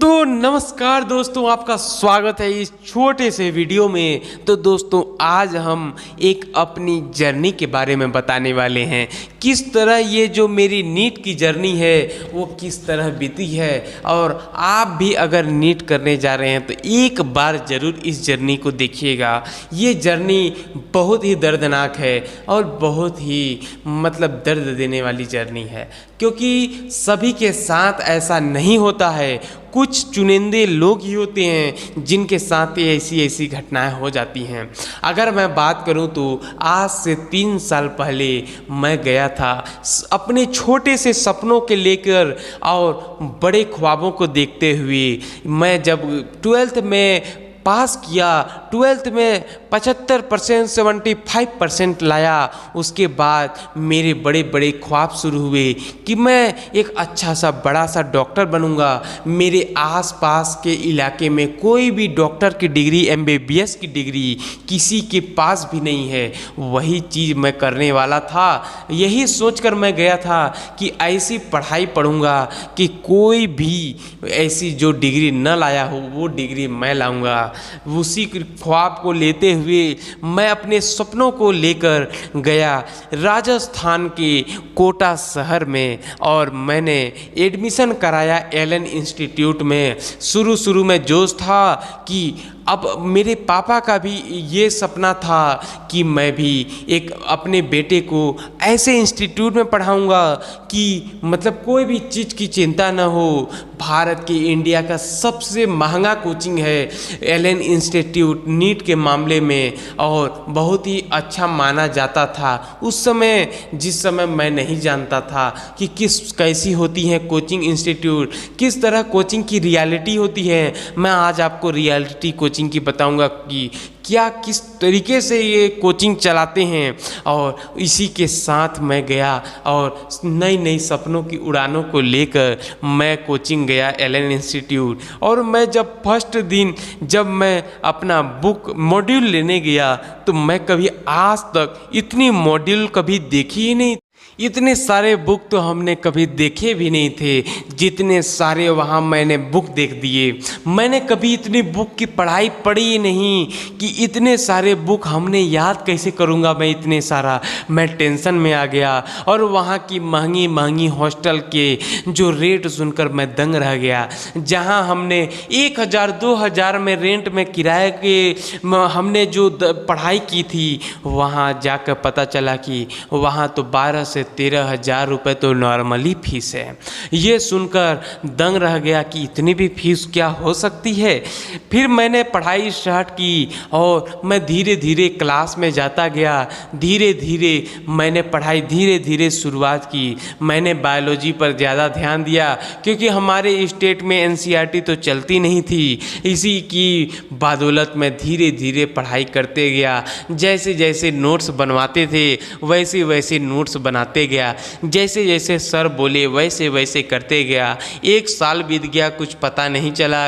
तो नमस्कार दोस्तों, आपका स्वागत है इस छोटे से वीडियो में। तो दोस्तों, आज हम एक अपनी जर्नी के बारे में बताने वाले हैं। किस तरह ये जो मेरी नीट की जर्नी है वो किस तरह बीती है, और आप भी अगर नीट करने जा रहे हैं तो एक बार ज़रूर इस जर्नी को देखिएगा। ये जर्नी बहुत ही दर्दनाक है और बहुत ही मतलब दर्द देने वाली जर्नी है, क्योंकि सभी के साथ ऐसा नहीं होता है। कुछ चुनिंदे लोग ही होते हैं जिनके साथ ये ऐसी घटनाएं हो जाती हैं। अगर मैं बात करूं तो आज से 3 साल पहले मैं गया था अपने छोटे से सपनों के लेकर और बड़े ख्वाबों को देखते हुए। मैं जब 12th में पास किया, 12th में 75% 75% लाया, उसके बाद मेरे बड़े बड़े ख्वाब शुरू हुए कि मैं एक अच्छा सा बड़ा सा डॉक्टर बनूंगा। मेरे आसपास के इलाके में कोई भी डॉक्टर की डिग्री, MBBS की डिग्री किसी के पास भी नहीं है। वही चीज़ मैं करने वाला था। यही सोचकर मैं गया था कि ऐसी पढ़ाई पढ़ूंगा कि कोई भी ऐसी जो डिग्री न लाया हो वो डिग्री मैं लाऊंगा। उसी ख्वाब को लेते हुए मैं अपने सपनों को लेकर गया राजस्थान के कोटा शहर में, और मैंने एडमिशन कराया एलन इंस्टीट्यूट में। शुरू में जोश था कि अब मेरे पापा का भी ये सपना था कि मैं भी एक अपने बेटे को ऐसे इंस्टीट्यूट में पढ़ाऊंगा कि मतलब कोई भी चीज़ की चिंता न हो। भारत के इंडिया का सबसे महंगा कोचिंग है एलन इंस्टीट्यूट नीट के मामले में, और बहुत ही अच्छा माना जाता था उस समय, जिस समय मैं नहीं जानता था कि कैसी होती है कोचिंग इंस्टीट्यूट, किस तरह कोचिंग की रियलिटी होती है। मैं आज आपको रियलिटी कोचिंग की बताऊंगा कि क्या किस तरीके से ये कोचिंग चलाते हैं। और इसी के साथ मैं गया और नई सपनों की उड़ानों को लेकर मैं कोचिंग गया एलन इंस्टीट्यूट। और मैं जब फर्स्ट दिन जब मैं अपना बुक मॉड्यूल लेने गया तो मैं कभी आज तक इतनी मॉड्यूल कभी देखी ही नहीं। इतने सारे बुक तो हमने कभी देखे भी नहीं थे जितने सारे वहाँ मैंने बुक देख दिए। मैंने कभी इतनी बुक की पढ़ाई पढ़ी ही नहीं कि इतने सारे बुक हमने याद कैसे करूँगा मैं इतने सारा। मैं टेंशन में आ गया, और वहाँ की महंगी हॉस्टल के जो रेट सुनकर मैं दंग रह गया। जहाँ हमने 1000-2000 में रेंट में किराए के हमने जो पढ़ाई की थी, वहाँ जाकर पता चला कि वहाँ तो 12 से 13,000 रुपये तो नॉर्मली फीस है। ये सुनकर दंग रह गया कि इतनी भी फीस क्या हो सकती है। फिर मैंने पढ़ाई स्टार्ट की और मैं धीरे धीरे क्लास में जाता गया। धीरे धीरे मैंने पढ़ाई धीरे शुरुआत की। मैंने बायोलॉजी पर ज़्यादा ध्यान दिया क्योंकि हमारे स्टेट में NCERT तो चलती नहीं थी। इसी की बदौलत मैं धीरे धीरे पढ़ाई करते गया। जैसे जैसे नोट्स बनवाते थे वैसे नोट्स बनाते गया। जैसे जैसे सर बोले वैसे करते गया। 1 साल बीत गया, कुछ पता नहीं चला,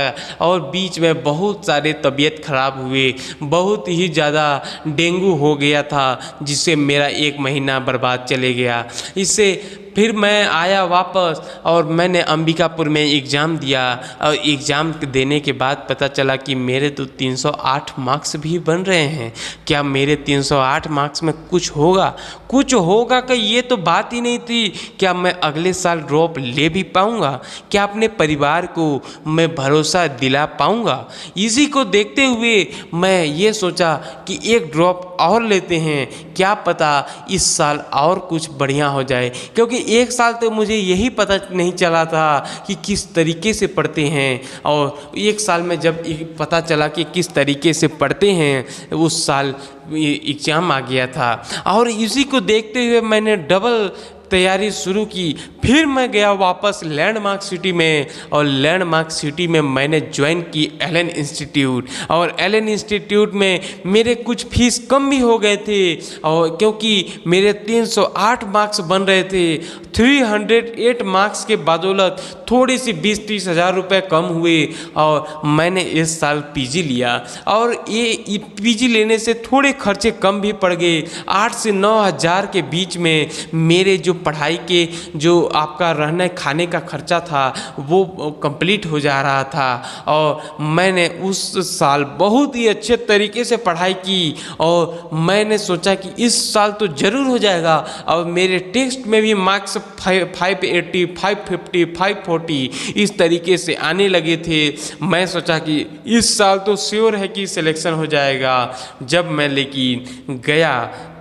और बीच में बहुत सारे तबीयत खराब हुए। बहुत ही ज़्यादा डेंगू हो गया था जिससे मेरा 1 महीना बर्बाद चले गया। इससे फिर मैं आया वापस और मैंने अंबिकापुर में एग्ज़ाम दिया, और एग्ज़ाम देने के बाद पता चला कि मेरे तो 308 मार्क्स भी बन रहे हैं। क्या मेरे 308 मार्क्स में कुछ होगा कि ये तो बात ही नहीं थी। क्या मैं अगले साल ड्रॉप ले भी पाऊँगा? क्या अपने परिवार को मैं भरोसा दिला पाऊँगा? इसी को देखते हुए मैं ये सोचा कि एक ड्रॉप और लेते हैं, क्या पता इस साल और कुछ बढ़िया हो जाए। क्योंकि 1 साल तो मुझे यही पता नहीं चला था कि किस तरीके से पढ़ते हैं, और 1 साल में जब पता चला कि किस तरीके से पढ़ते हैं, उस साल एग्ज़ाम आ गया था। और इसी को देखते हुए मैंने डबल तैयारी शुरू की। फिर मैं गया वापस लैंडमार्क सिटी में, और लैंडमार्क सिटी में मैंने ज्वाइन की एलन इंस्टीट्यूट। और एलन इंस्टीट्यूट में मेरे कुछ फीस कम भी हो गए थे, और क्योंकि मेरे 308 मार्क्स बन रहे थे, 308 मार्क्स के बदौलत थोड़ी सी 20-30 हज़ार रुपये कम हुए और मैंने इस साल पीजी लिया। और ये पीजी लेने से थोड़े खर्चे कम भी पड़ गए। 8 से 9 हज़ार के बीच में मेरे जो पढ़ाई के जो आपका रहने खाने का खर्चा था वो कंप्लीट हो जा रहा था। और मैंने उस साल बहुत ही अच्छे तरीके से पढ़ाई की और मैंने सोचा कि इस साल तो ज़रूर हो जाएगा। और मेरे टेस्ट में भी मार्क्स 580, 550, 540 इस तरीके से आने लगे थे। मैं सोचा कि इस साल तो श्योर है कि सिलेक्शन हो जाएगा। जब मैं लेकिन गया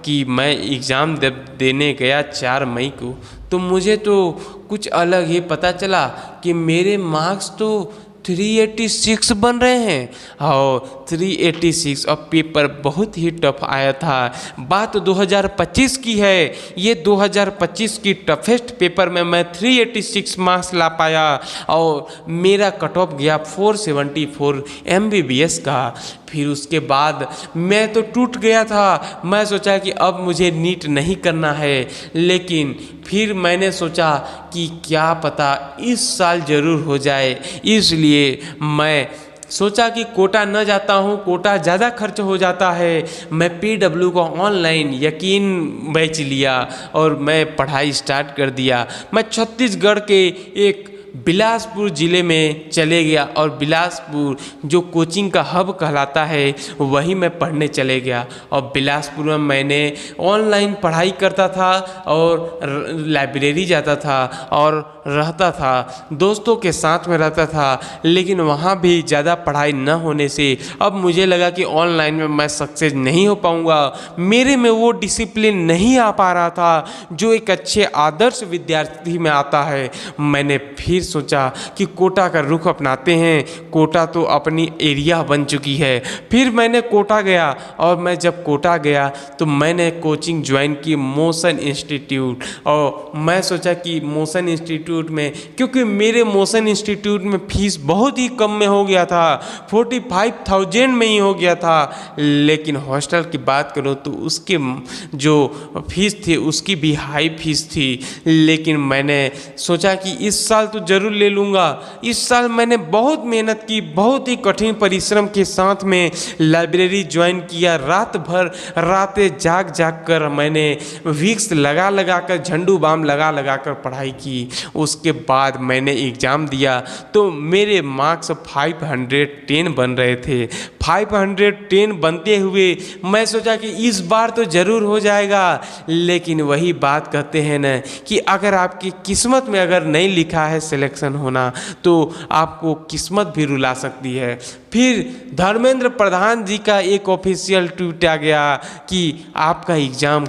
कि मैं एग्ज़ाम देने गया 4 मई को, तो मुझे तो कुछ अलग ही पता चला कि मेरे मार्क्स तो 386 बन रहे हैं। और 386 और पेपर बहुत ही टफ आया था। बात 2025 की है, ये 2025 की टफेस्ट पेपर में मैं 386 मार्क्स ला पाया और मेरा कट ऑफ गया 474 MBBS का। फिर उसके बाद मैं तो टूट गया था। मैं सोचा कि अब मुझे नीट नहीं करना है, लेकिन फिर मैंने सोचा कि क्या पता इस साल ज़रूर हो जाए। इसलिए मैं सोचा कि कोटा न जाता हूँ, कोटा ज़्यादा खर्च हो जाता है। मैं PW को ऑनलाइन यकीन बैच लिया और मैं पढ़ाई स्टार्ट कर दिया। मैं छत्तीसगढ़ के एक बिलासपुर ज़िले में चले गया और बिलासपुर जो कोचिंग का हब कहलाता है वहीं मैं पढ़ने चले गया। और बिलासपुर में मैंने ऑनलाइन पढ़ाई करता था और लाइब्रेरी जाता था और रहता था, दोस्तों के साथ में रहता था। लेकिन वहाँ भी ज़्यादा पढ़ाई न होने से अब मुझे लगा कि ऑनलाइन में मैं सक्सेस नहीं हो पाऊँगा। मेरे में वो डिसिप्लिन नहीं आ पा रहा था जो एक अच्छे आदर्श विद्यार्थी में आता है। मैंने फिर सोचा कि कोटा का रुख अपनाते हैं, कोटा तो अपनी एरिया बन चुकी है। फिर मैंने कोटा गया और मैं जब कोटा गया तो मैंने कोचिंग ज्वाइन की मोशन इंस्टीट्यूट। और मैं सोचा कि मोशन इंस्टीट्यूट में, क्योंकि मेरे मोशन इंस्टीट्यूट में फीस बहुत ही कम में हो गया था, 45,000 में ही हो गया था। लेकिन हॉस्टल की बात करूँ तो उसके जो फीस थी उसकी भी हाई फीस थी। लेकिन मैंने सोचा कि इस साल तो ज़रूर ले लूँगा। इस साल मैंने बहुत मेहनत की, बहुत ही कठिन परिश्रम के साथ में लाइब्रेरी ज्वाइन किया। रात भर रातें जाग जाग कर मैंने विक्स लगा लगा कर, झंडू बाम लगा लगा कर पढ़ाई की। उसके बाद मैंने एग्ज़ाम दिया तो मेरे मार्क्स 510 बन रहे थे। 510 बनते हुए मैं सोचा कि इस बार तो ज़रूर हो जाएगा। लेकिन वही बात कहते हैं ना कि अगर आपकी किस्मत में अगर नहीं लिखा है सिलेक्शन होना तो आपको किस्मत भी रुला सकती है। फिर धर्मेंद्र प्रधान जी का एक ऑफिशियल ट्वीट आ गया कि आपका एग्ज़ाम